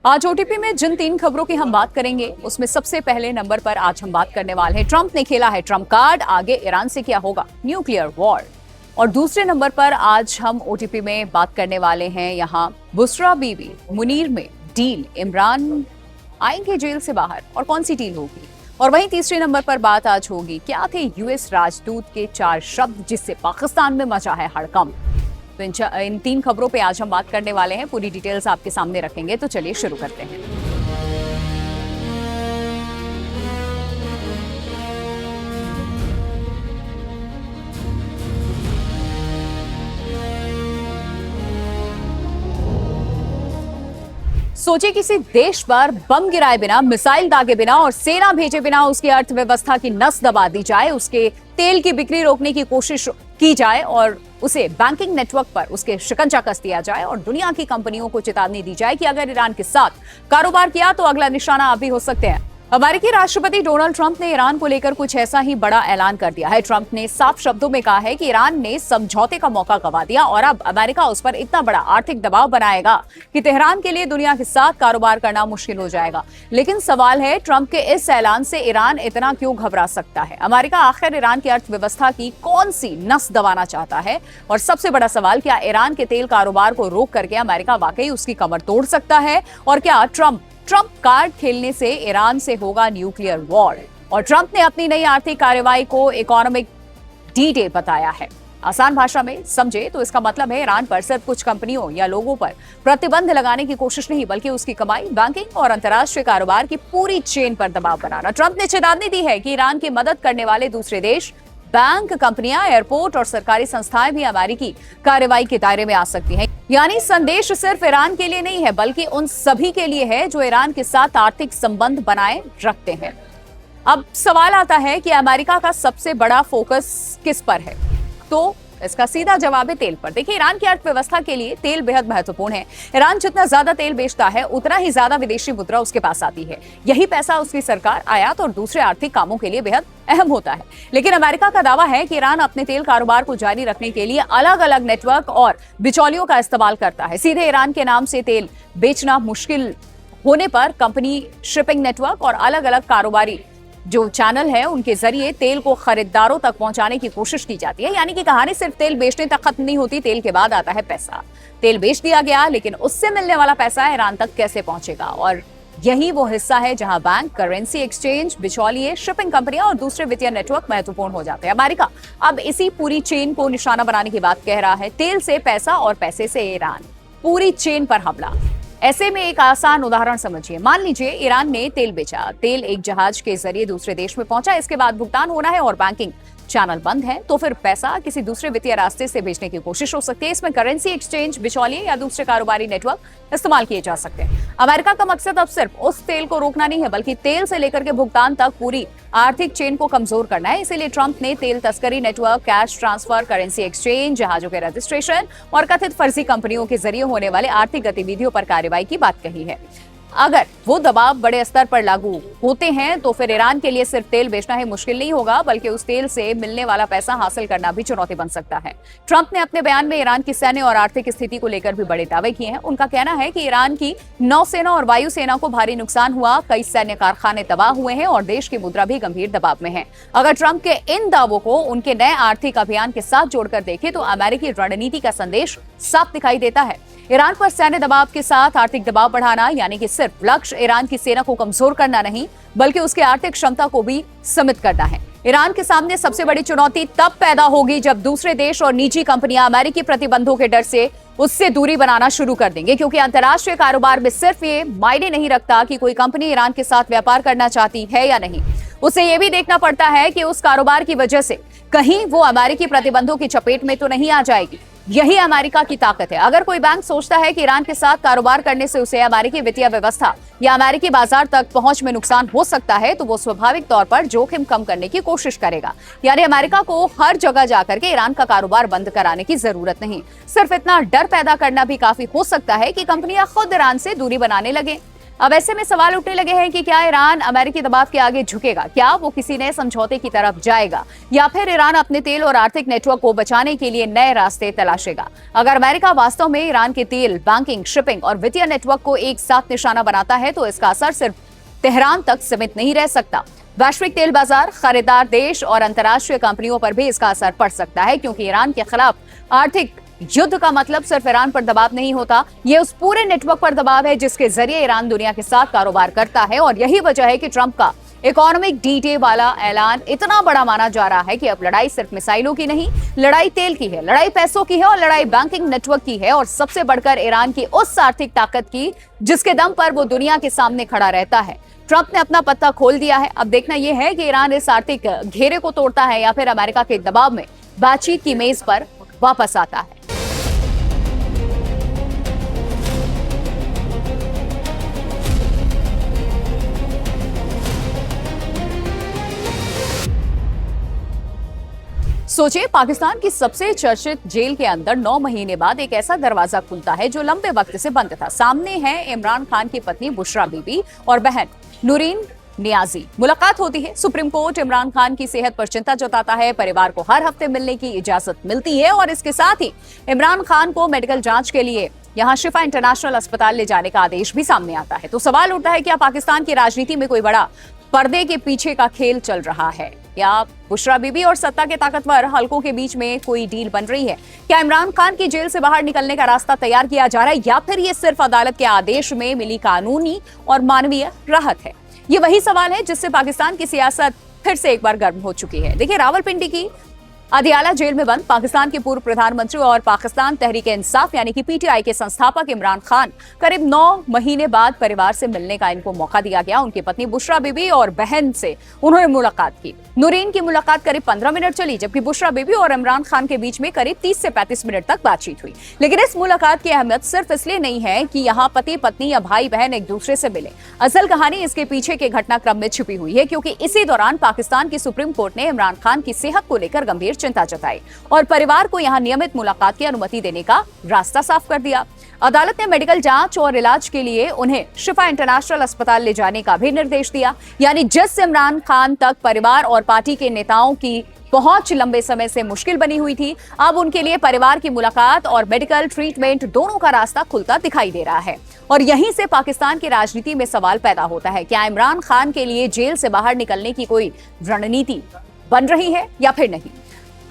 आज ओटीपी में जिन 3 खबरों की हम बात करेंगे उसमें सबसे पहले नंबर पर आज हम बात करने वाले हैं ट्रंप ने खेला है ट्रंप कार्ड, आगे ईरान से क्या होगा, न्यूक्लियर वॉर। और दूसरे नंबर पर आज हम ओटीपी में बात करने वाले हैं यहाँ बुशरा बीबी मुनीर में डील, इमरान आएंगे जेल से बाहर और कौन सी डील होगी। और वहीं तीसरे नंबर पर बात आज होगी क्या थे यूएस राजदूत के 4 शब्द जिससे पाकिस्तान में मचा है हड़कंप। तो इन 3 खबरों पे आज हम बात करने वाले हैं, पूरी डिटेल्स आपके सामने रखेंगे। तो चलिए शुरू करते हैं। सोचिए किसी देश पर बम गिराए बिना, मिसाइल दागे बिना और सेना भेजे बिना उसकी अर्थव्यवस्था की नस दबा दी जाए, उसके तेल की बिक्री रोकने की कोशिश की जाए और उसे बैंकिंग नेटवर्क पर उसके शिकंजा कस दिया जाए और दुनिया की कंपनियों को चेतावनी दी जाए कि अगर ईरान के साथ कारोबार किया तो अगला निशाना आप भी हो सकते हैं। अमेरिकी राष्ट्रपति डोनाल्ड ट्रंप ने ईरान को लेकर कुछ ऐसा ही बड़ा ऐलान कर दिया है। ट्रंप ने साफ शब्दों में कहा है कि ईरान ने समझौते का मौका गंवा दिया और अब अमेरिका उस पर इतना बड़ा आर्थिक दबाव बनाएगा कि तेहरान के लिए दुनिया के साथ कारोबार करना मुश्किल हो जाएगा। लेकिन सवाल है ट्रंप के इस ऐलान से ईरान इतना क्यों घबरा सकता है? अमेरिका आखिर ईरान की अर्थव्यवस्था की कौन सी नस दबाना चाहता है? और सबसे बड़ा सवाल, क्या ईरान के तेल कारोबार को रोक करके अमेरिका वाकई उसकी कमर तोड़ सकता है? और क्या ट्रंप कार्ड खेलने से ईरान से होगा न्यूक्लियर वॉर? और ट्रंप ने अपनी नई आर्थिक कार्रवाई को इकोनॉमिक डी-डे बताया है। आसान भाषा में समझे तो इसका मतलब है ईरान पर सिर्फ कुछ कंपनियों या लोगों पर प्रतिबंध लगाने की कोशिश नहीं, बल्कि उसकी कमाई, बैंकिंग और अंतर्राष्ट्रीय कारोबार की पूरी चेन पर दबाव बनाना। ट्रंप ने चेतावनी दी है कि ईरान की मदद करने वाले दूसरे देश, बैंक, कंपनियां, एयरपोर्ट और सरकारी संस्थाएं भी अमेरिकी कार्रवाई के दायरे में आ सकती हैं। यानी संदेश सिर्फ ईरान के लिए नहीं है, बल्कि उन सभी के लिए है जो ईरान के साथ आर्थिक संबंध बनाए रखते हैं। अब सवाल आता है कि अमेरिका का सबसे बड़ा फोकस किस पर है? तो इसका सीधा जवाब है तेल पर। देखिए, ईरान की अर्थव्यवस्था के लिए तेल बेहद महत्वपूर्ण है। ईरान जितना ज्यादा तेल बेचता है उतना ही ज्यादा विदेशी मुद्रा उसके पास आती है। यही पैसा उसकी सरकार, आयात और दूसरे आर्थिक कामों के लिए बेहद अहम होता है। लेकिन अमेरिका का दावा है कि ईरान अपने तेल कारोबार को जारी रखने के लिए अलग अलग नेटवर्क और बिचौलियों का इस्तेमाल करता है। सीधे ईरान के नाम से तेल बेचना मुश्किल होने पर कंपनी शिपिंग नेटवर्क और अलग अलग कारोबारी जो चैनल है उनके जरिए तेल को खरीदारों तक पहुंचाने की कोशिश की जाती है। यानी कि कहानी सिर्फ तेल बेचने तक खत्म नहीं होती, तेल के बाद आता है पैसा। तेल बेच दिया गया, लेकिन उससे मिलने वाला पैसा ईरान तक कैसे पहुंचेगा? और यही वो हिस्सा है जहां बैंक, करेंसी एक्सचेंज, बिचौलिए, शिपिंग कंपनियां और दूसरे वित्तीय नेटवर्क महत्वपूर्ण हो जाते हैं। अमेरिका अब इसी पूरी चेन को निशाना बनाने की बात कह रहा है। तेल से पैसा और पैसे से ईरान, पूरी चेन पर हमला। ऐसे में एक आसान उदाहरण समझिए। मान लीजिए ईरान ने तेल बेचा, तेल एक जहाज के जरिए दूसरे देश में पहुंचा, इसके बाद भुगतान होना है और बैंकिंग चैनल बंद है, तो फिर पैसा किसी दूसरे वित्तीय रास्ते से भेजने की कोशिश हो सकती है। इसमें करेंसी एक्सचेंज, बिचौलिए या दूसरे कारोबारी नेटवर्क इस्तेमाल किए जा सकते हैं। अमेरिका का मकसद अब सिर्फ उस तेल को रोकना नहीं है, बल्कि तेल से लेकर के भुगतान तक पूरी आर्थिक चेन को कमजोर करना है। इसीलिए ट्रंप ने तेल तस्करी network, cash transfer, currency exchange, जहाजों के रजिस्ट्रेशन और कथित फर्जी कंपनियों के जरिए होने वाले आर्थिक गतिविधियों पर कार्रवाई की बात कही है। अगर वो दबाव बड़े स्तर पर लागू होते हैं तो फिर ईरान के लिए सिर्फ तेल बेचना ही मुश्किल नहीं होगा, बल्कि उस तेल से मिलने वाला पैसा हासिल करना भी चुनौती बन सकता है। ट्रंप ने अपने बयान में ईरान की सैन्य और आर्थिक स्थिति को लेकर भी बड़े दावे किए हैं। उनका कहना है कि ईरान की नौसेना और वायुसेना को भारी नुकसान हुआ, कई सैन्य कारखाने तबाह हुए हैं और देश की मुद्रा भी गंभीर दबाव में है। अगर ट्रंप के इन दावों को उनके नए आर्थिक अभियान के साथ जोड़कर देखें तो अमेरिकी रणनीति का संदेश साफ दिखाई देता है। ईरान पर सैन्य दबाव के साथ आर्थिक दबाव बढ़ाना, यानी कि सिर्फ लक्ष्य ईरान की सेना को कमजोर करना नहीं, बल्कि उसकी आर्थिक क्षमता को भी सीमित करना है। ईरान के सामने सबसे बड़ी चुनौती तब पैदा होगी जब दूसरे देश और निजी कंपनियां अमेरिकी प्रतिबंधों के डर से उससे दूरी बनाना शुरू कर देंगे, क्योंकि अंतर्राष्ट्रीय कारोबार में सिर्फ ये मायने नहीं रखता कि कोई कंपनी ईरान के साथ व्यापार करना चाहती है या नहीं। उसे ये भी देखना पड़ता है कि उस कारोबार की वजह से कहीं वो अमेरिकी प्रतिबंधों की चपेट में तो नहीं आ जाएगी। यही अमेरिका की ताकत है। अगर कोई बैंक सोचता है कि ईरान के साथ कारोबार करने से उसे अमेरिकी वित्तीय व्यवस्था या अमेरिकी बाजार तक पहुंच में नुकसान हो सकता है, तो वो स्वाभाविक तौर पर जोखिम कम करने की कोशिश करेगा। यानी अमेरिका को हर जगह जाकर के ईरान का कारोबार बंद कराने की जरूरत नहीं, सिर्फ इतना डर पैदा करना भी काफी हो सकता है कि कंपनियां खुद ईरान से दूरी बनाने लगे। अब ऐसे में सवाल उठने लगे हैं कि क्या ईरान अमेरिकी दबाव के आगे झुकेगा, क्या वो किसी नए समझौते की तरफ जाएगा, या फिर ईरान अपने तेल और आर्थिक नेटवर्क को बचाने के लिए नए रास्ते तलाशेगा। अगर अमेरिका वास्तव में ईरान के तेल, बैंकिंग, शिपिंग और वित्तीय नेटवर्क को एक साथ निशाना बनाता है तो इसका असर सिर्फ तेहरान तक सीमित नहीं रह सकता। वैश्विक तेल बाजार, खरीदार देश और अंतर्राष्ट्रीय कंपनियों पर भी इसका असर पड़ सकता है, क्योंकि ईरान के खिलाफ आर्थिक युद्ध का मतलब सिर्फ ईरान पर दबाव नहीं होता, ये उस पूरे नेटवर्क पर दबाव है जिसके जरिए ईरान दुनिया के साथ कारोबार करता है। और यही वजह है कि ट्रंप का इकोनॉमिक डी-डे वाला ऐलान इतना बड़ा माना जा रहा है कि अब लड़ाई सिर्फ मिसाइलों की नहीं, लड़ाई तेल की है, लड़ाई पैसों की है और लड़ाई बैंकिंग नेटवर्क की है, और सबसे बढ़कर ईरान की उस आर्थिक ताकत की जिसके दम पर वो दुनिया के सामने खड़ा रहता है। ट्रंप ने अपना पत्ता खोल दिया है। अब देखना यह है कि ईरान इस आर्थिक घेरे को तोड़ता है या फिर अमेरिका के दबाव में बातचीत की मेज पर वापस आता है। सोचिए, पाकिस्तान की सबसे चर्चित जेल के अंदर 9 महीने बाद एक ऐसा दरवाजा खुलता है जो लंबे वक्त से बंद था। सामने है इमरान खान की पत्नी बुशरा बीबी और बहन नूरीन नियाजी। मुलाकात होती है। सुप्रीम कोर्ट इमरान खान की सेहत पर चिंता जताता है। परिवार को हर हफ्ते मिलने की इजाजत मिलती है और इसके साथ ही इमरान खान को मेडिकल जांच के लिए यहां शिफा इंटरनेशनल अस्पताल ले जाने का आदेश भी सामने आता है। तो सवाल उठता है, क्या पाकिस्तान की राजनीति में कोई बड़ा पर्दे के पीछे का खेल चल रहा है, या बुशरा बीबी और सत्ता के ताकतवर हलकों के बीच में कोई डील बन रही है? क्या इमरान खान की जेल से बाहर निकलने का रास्ता तैयार किया जा रहा है, या फिर ये सिर्फ अदालत के आदेश में मिली कानूनी और मानवीय राहत है? ये वही सवाल है जिससे पाकिस्तान की सियासत फिर से एक बार गर्म हो चुकी है। देखिए, रावलपिंडी की अदियाला जेल में बंद पाकिस्तान के पूर्व प्रधानमंत्री और पाकिस्तान तहरीक इंसाफ यानी कि पीटीआई के संस्थापक इमरान खान करीब 9 महीने बाद परिवार से मिलने का इनको मौका दिया गया। उनकी पत्नी बुशरा बीबी और बहन से उन्होंने मुलाकात की। नूरीन की मुलाकात करीब 15 मिनट चली, जबकि बुशरा बीबी और इमरान खान के बीच में करीब 30 से 35 मिनट तक बातचीत हुई। लेकिन इस मुलाकात की अहमियत सिर्फ इसलिए नहीं है कि यहाँ पति पत्नी या भाई बहन एक दूसरे से मिले। असल कहानी इसके पीछे के घटनाक्रम में छिपी हुई है, क्योंकि इसी दौरान पाकिस्तान की सुप्रीम कोर्ट ने इमरान खान की सेहत को लेकर गंभीर चिंता जताई और परिवार को यहां नियमित मुलाकात की अनुमति देने का रास्ता साफ कर दिया। अदालत ने मेडिकल जांच और इलाज के लिए उन्हें शिफा इंटरनेशनल अस्पताल ले जाने का भी निर्देश दिया। यानी जिस इमरान खान तक परिवार और पार्टी के नेताओं की पहुंच लंबे समय से मुश्किल बनी हुई थी, अब उनके लिए परिवार की मुलाकात और मेडिकल ट्रीटमेंट दोनों का रास्ता खुलता दिखाई दे रहा है। और यहीं से पाकिस्तान की राजनीति में सवाल पैदा होता है, क्या इमरान खान के लिए जेल से बाहर निकलने की कोई रणनीति बन रही है या फिर नहीं?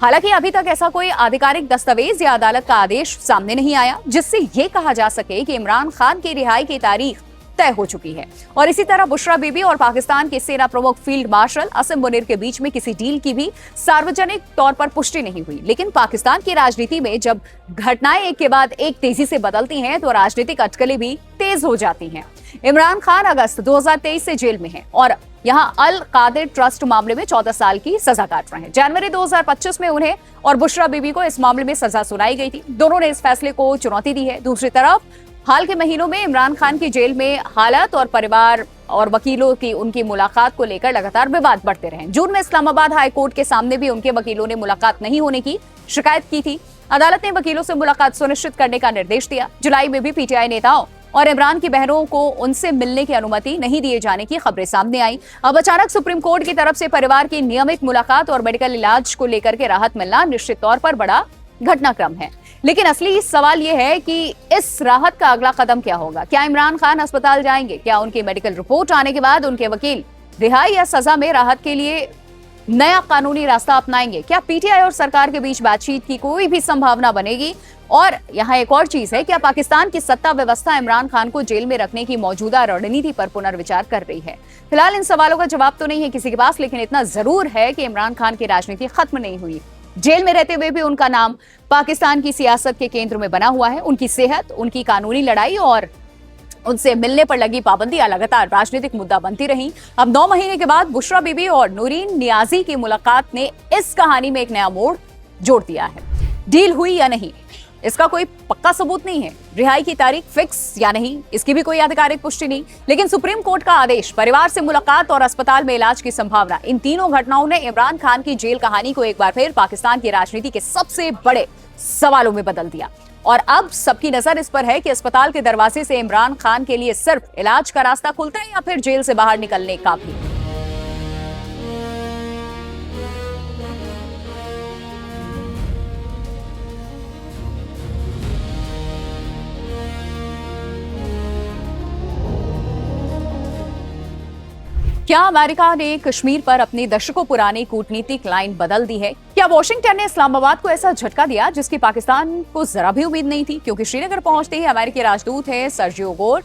हालांकि अभी तक ऐसा कोई आधिकारिक दस्तावेज या अदालत का आदेश सामने नहीं आया जिससे ये कहा जा सके कि इमरान खान की रिहाई की तारीख तय हो चुकी है। और इसी तरह बुशरा बीबी और पाकिस्तान के सेना प्रमुख फील्ड मार्शल असम मुनीर के बीच में किसी डील की भी सार्वजनिक तौर पर पुष्टि नहीं हुई। लेकिन पाकिस्तान की राजनीति में जब घटनाएं एक के बाद एक तेजी से बदलती हैं तो राजनीतिक अटकलें भी तेज हो जाती हैं। इमरान खान अगस्त 2023 से जेल में हैं और यहां अल कादिर ट्रस्ट मामले में 14 साल की सजा काट रहे हैं। जनवरी 2025 में उन्हें और बुशरा बीबी को इस मामले में सजा सुनाई गई थी। दोनों ने इस फैसले को चुनौती दी है। दूसरी तरफ हाल के महीनों में इमरान खान की जेल में हालत और परिवार और वकीलों की उनकी मुलाकात को लेकर लगातार विवाद बढ़ते रहे। जून में इस्लामाबाद हाई कोर्ट के सामने भी उनके वकीलों ने मुलाकात नहीं होने की शिकायत की थी। अदालत ने वकीलों से मुलाकात सुनिश्चित करने का निर्देश दिया। जुलाई में भी पीटीआई नेताओं और इमरान की बहनों को उनसे मिलने की अनुमति नहीं दिए जाने की खबरें सामने आई। अब अचानक सुप्रीम कोर्ट की तरफ से परिवार की नियमित मुलाकात और मेडिकल इलाज को लेकर के राहत मिलना निश्चित तौर पर बड़ा घटनाक्रम है। लेकिन असली सवाल यह है कि इस राहत का अगला कदम क्या होगा? क्या इमरान खान अस्पताल जाएंगे? क्या उनकी मेडिकल रिपोर्ट आने के बाद उनके वकील रिहाई या सजा में राहत के लिए नया कानूनी रास्ता अपनाएंगे? क्या पीटीआई और सरकार के बीच बातचीत की कोई भी संभावना बनेगी? और यहाँ एक और चीज है, क्या पाकिस्तान की सत्ता व्यवस्था इमरान खान को जेल में रखने की मौजूदा रणनीति पर पुनर्विचार कर रही है? फिलहाल इन सवालों का जवाब तो नहीं है किसी के पास, लेकिन इतना जरूर है कि इमरान खान की राजनीति खत्म नहीं हुई। जेल में रहते हुए भी उनका नाम पाकिस्तान की सियासत के केंद्र में बना हुआ है। उनकी सेहत, उनकी कानूनी लड़ाई और उनसे मिलने पर लगी पाबंदियां लगातार राजनीतिक मुद्दा बनती रही। अब 9 महीने के बाद बुशरा बीबी और नूरीन नियाजी की मुलाकात ने इस कहानी में एक नया मोड़ जोड़ दिया है। डील हुई या नहीं, इसका कोई पक्का सबूत नहीं है। रिहाई की तारीख फिक्स या नहीं, इसकी भी कोई आधिकारिक पुष्टि नहीं। लेकिन सुप्रीम कोर्ट का आदेश, परिवार से मुलाकात और अस्पताल में इलाज की संभावना, इन तीनों घटनाओं ने इमरान खान की जेल कहानी को एक बार फिर पाकिस्तान की राजनीति के सबसे बड़े सवालों में बदल दिया। और अब सबकी नजर इस पर है कि अस्पताल के दरवाजे से इमरान खान के लिए सिर्फ इलाज का रास्ता खुलता है या फिर जेल से बाहर निकलने का भी। क्या अमेरिका ने कश्मीर पर अपनी दशकों पुरानी कूटनीतिक लाइन बदल दी है? क्या वॉशिंगटन ने इस्लामाबाद को ऐसा झटका दिया जिसकी पाकिस्तान को जरा भी उम्मीद नहीं थी? क्योंकि श्रीनगर पहुंचते ही अमेरिकी राजदूत है सर्जियो गोर,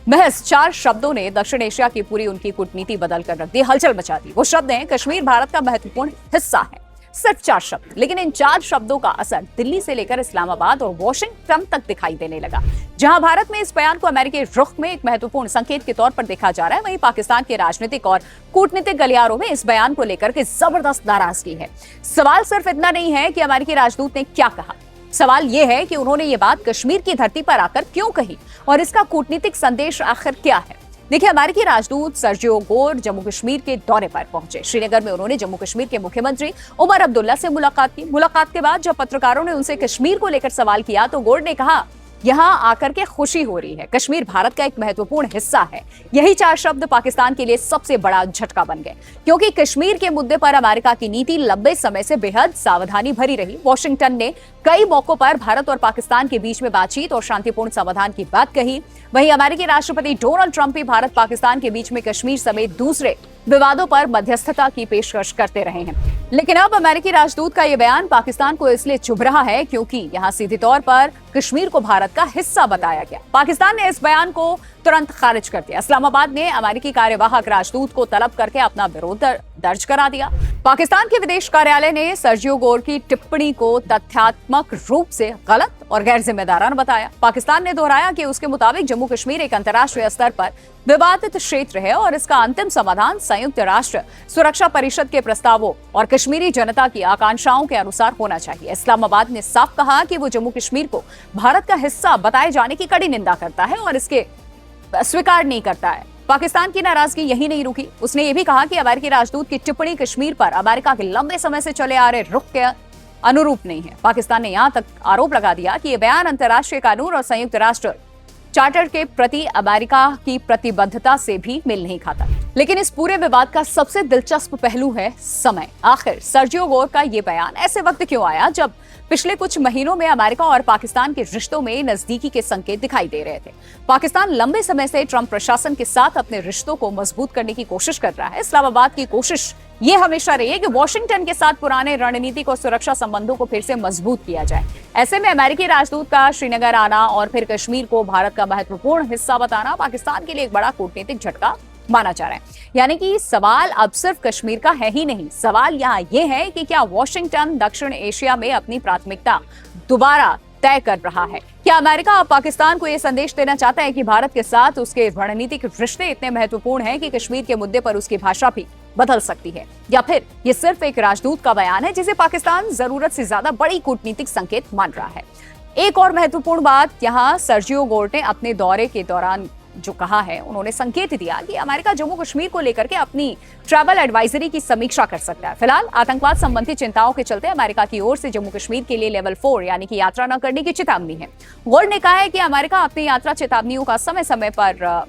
महज 4 शब्दों ने दक्षिण एशिया की पूरी उनकी कूटनीति बदल कर रख दी, हलचल मचा दी। वो शब्द हैं कश्मीर भारत का महत्वपूर्ण हिस्सा है। सिर्फ 4 शब्द, लेकिन इन 4 शब्दों का असर दिल्ली से लेकर इस्लामाबाद और वॉशिंगटन तक दिखाई देने लगा। जहां भारत में इस बयान को अमेरिकी रुख में एक महत्वपूर्ण संकेत के तौर पर देखा जा रहा है, वहीं पाकिस्तान के राजनीतिक और कूटनीतिक गलियारों में इस बयान को लेकर के जबरदस्त नाराजगी है। सवाल सिर्फ इतना नहीं है कि अमेरिकी राजदूत ने क्या कहा, सवाल यह है कि उन्होंने ये बात कश्मीर की धरती पर आकर क्यों कही और इसका कूटनीतिक संदेश आखिर क्या है। देखिए, अमेरिकी राजदूत सर्जियो गोर जम्मू कश्मीर के दौरे पर पहुंचे। श्रीनगर में उन्होंने जम्मू कश्मीर के मुख्यमंत्री उमर अब्दुल्ला से मुलाकात की। मुलाकात के बाद जब पत्रकारों ने उनसे कश्मीर को लेकर सवाल किया तो गोर ने कहा, यहां आकर के खुशी हो रही है, कश्मीर भारत का एक महत्वपूर्ण हिस्सा है। यही 4 शब्द पाकिस्तान के लिए सबसे बड़ा झटका बन गए, क्योंकि कश्मीर के मुद्दे पर अमेरिका की नीति लंबे समय से बेहद सावधानी भरी रही। वॉशिंगटन ने कई मौकों पर भारत और पाकिस्तान के बीच में बातचीत और शांतिपूर्ण समाधान की बात कही। वहीं अमेरिकी राष्ट्रपति डोनाल्ड ट्रंप भी भारत पाकिस्तान के बीच में कश्मीर समेत दूसरे विवादों पर मध्यस्थता की पेशकश करते रहे हैं। लेकिन अब अमेरिकी राजदूत का यह बयान पाकिस्तान को इसलिए चुभ रहा है क्योंकि यहां सीधे तौर पर कश्मीर को भारत का हिस्सा बताया गया। पाकिस्तान ने इस बयान को तुरंत खारिज कर दिया। इस्लामाबाद ने अमेरिकी कार्यवाहक राजदूत को तलब करके अपना विरोध दर्ज करा दिया। पाकिस्तान के विदेश कार्यालय ने सर्जियो गोर की टिप्पणी को तथ्यात्मक रूप से गलत और गैर जिम्मेदाराना बताया। पाकिस्तान ने दोहराया कि उसके मुताबिक जम्मू कश्मीर एक अंतर्राष्ट्रीय स्तर पर विवादित क्षेत्र है और इसका अंतिम समाधान संयुक्त राष्ट्र सुरक्षा परिषद के प्रस्तावों और कश्मीरी जनता की आकांक्षाओं के अनुसार होना चाहिए। इस्लामाबाद ने साफ कहा कि वो जम्मू कश्मीर को भारत का हिस्सा बताए जाने की कड़ी निंदा करता है और इसके स्वीकार नहीं करता है। पाकिस्तान की नाराजगी यही नहीं रुकी, उसने ये भी कहा कि अमेरिकी राजदूत की टिप्पणी कश्मीर पर अमेरिका के लंबे समय से चले आ रहे रुख के अनुरूप नहीं है। पाकिस्तान ने यहां तक आरोप लगा दिया कि यह बयान अंतर्राष्ट्रीय कानून और संयुक्त राष्ट्र चार्टर के प्रति अमेरिका की प्रतिबद्धता से भी मेल नहीं खाता। लेकिन इस पूरे विवाद का सबसे दिलचस्प पहलू है समय। आखिर सर्जियो गोर का ये बयान ऐसे वक्त क्यों आया जब पिछले कुछ महीनों में अमेरिका और पाकिस्तान के रिश्तों में नजदीकी के संकेत दिखाई दे रहे थे। पाकिस्तान लंबे समय से ट्रंप प्रशासन के साथ अपने रिश्तों को मजबूत करने की कोशिश कर रहा है। इस्लामाबाद की कोशिश ये हमेशा रही है कि वॉशिंगटन के साथ पुराने रणनीतिक और सुरक्षा संबंधों को फिर से मजबूत किया जाए। ऐसे में अमेरिकी राजदूत का श्रीनगर आना और फिर कश्मीर को भारत का महत्वपूर्ण हिस्सा बताना पाकिस्तान के लिए एक बड़ा कूटनीतिक झटका माना जा रहा है। यानी कि सवाल अब सिर्फ कश्मीर का है ही नहीं, सवाल यहाँ ये है कि क्या वॉशिंगटन दक्षिण एशिया में अपनी प्राथमिकता दोबारा तय कर रहा है। क्या अमेरिका अब पाकिस्तान को यह संदेश देना चाहता है कि भारत के साथ उसके रणनीतिक रिश्ते इतने महत्वपूर्ण हैं कि कश्मीर के मुद्दे पर उसकी भाषा भी बदल सकती है, या फिर यह सिर्फ एक राजदूत का बयान है जिसे पाकिस्तान जरूरत से ज्यादा बड़ी कूटनीतिक संकेत मान रहा है। एक और महत्वपूर्ण बात यहाँ सर्जियो गोर ने अपने दौरे के दौरान जो कहा है, उन्होंने संकेत दिया कि अमेरिका जम्मू कश्मीर को लेकर के अपनी ट्रैवल एडवाइजरी की समीक्षा कर सकता है। फिलहाल आतंकवाद संबंधी चिंताओं के चलते अमेरिका की ओर से जम्मू कश्मीर के लिए लेवल 4 यानी कि यात्रा न करने की चेतावनी है। गोर ने कहा है कि अमेरिका अपनी यात्रा चेतावनियों का समय समय पर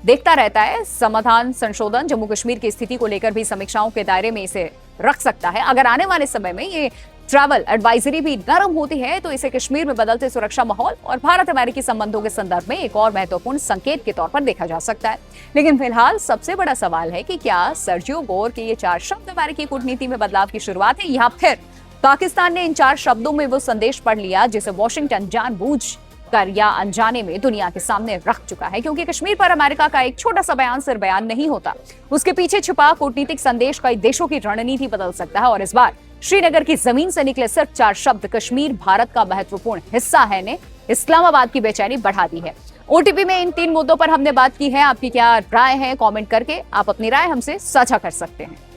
देखता रहता है। समाधान संशोधन जम्मू कश्मीर की स्थिति को लेकर भी समीक्षाओं के दायरे में इसे रख सकता है। अगर आने वाले समय में ये ट्रैवल एडवाइजरी भी नरम होती है तो इसे कश्मीर में बदलते सुरक्षा माहौल और भारत अमेरिकी संबंधों के संदर्भ में एक और महत्वपूर्ण संकेत के तौर पर देखा जा सकता है। लेकिन फिलहाल सबसे बड़ा सवाल है कि क्या सर्जियो गोर के ये 4 शब्द अमेरिकी कूटनीति में बदलाव की शुरुआत है, या फिर पाकिस्तान ने इन 4 शब्दों में वो संदेश पढ़ लिया जिसे वॉशिंगटन जानबूझ कर या अनजाने में दुनिया के सामने रख चुका है। क्योंकि कश्मीर पर अमेरिका का एक छोटा सा बयान सिर्फ बयान नहीं होता, उसके पीछे छुपा कूटनीतिक संदेश कई देशों की रणनीति बदल सकता है। और इस बार श्रीनगर की जमीन से निकले सिर्फ 4 शब्द कश्मीर भारत का महत्वपूर्ण हिस्सा है ने इस्लामाबाद की बेचैनी बढ़ा दी है। ओटीपी में इन 3 मुद्दों पर हमने बात की है। आपकी क्या राय है, कमेंट करके आप अपनी राय हमसे साझा कर सकते हैं।